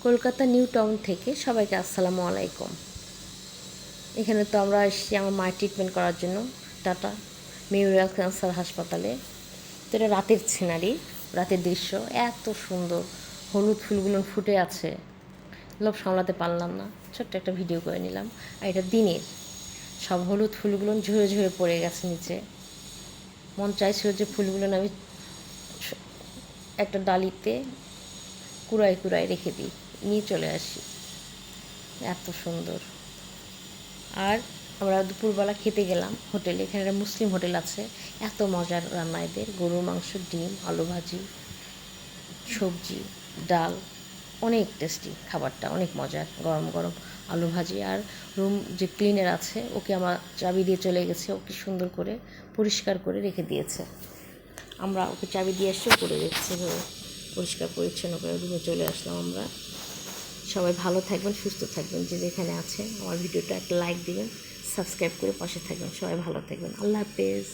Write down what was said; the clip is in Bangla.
কলকাতা নিউ টাউন থেকে সবাইকে আসসালামু আলাইকুম। এখানে তো আমরা এসেছি আমার মায়ের ট্রিটমেন্ট করার জন্য টাটা মেমোরিয়াল ক্যান্সার হাসপাতালে। তো এটা রাতের সিনারি, রাতের দৃশ্য, এত সুন্দর। হলুদ ফুলগুলো ফুটে আছে, লোভ সামলাতে পারলাম না, ছোট্ট একটা ভিডিও করে নিলাম। আর এটা দিনের, সব হলুদ ফুলগুলো ঝরে ঝরে পড়ে গেছে নিচে। মন চাইছিল যে ফুলগুলো আমি একটা ডালিতে কুড়ায় কুড়ায় রেখে দিই, নিয়ে চলে আসি। এত সুন্দর। আর আমরা দুপুরবেলা খেতে গেলাম হোটেলে, এখানে একটা মুসলিম হোটেল আছে। এত মজার রান্না এদের, গরুর মাংস, ডিম, আলু ভাজি, সবজি, ডাল, অনেক টেস্টি খাবারটা, অনেক মজার। গরম গরম আলু ভাজি। আর রুম যে ক্লিনার আছে ওকে আমার চাবি দিয়ে চলে গেছে, ওকে সুন্দর করে পরিষ্কার করে রেখে দিয়েছে। আমরা ওকে চাবি দিয়ে এসেও করে রেখেছি, পরিষ্কার পরিচ্ছন্ন করে রুমে চলে আসলাম আমরা। সবাই ভালো থাকবেন, সুস্থ থাকবেন, যে যেখানে আছে। আমার ভিডিওটা একটা লাইক দিবেন, সাবস্ক্রাইব করে পাশে থাকবেন। সবাই ভালো থাকবেন। আল্লাহ হাফেজ।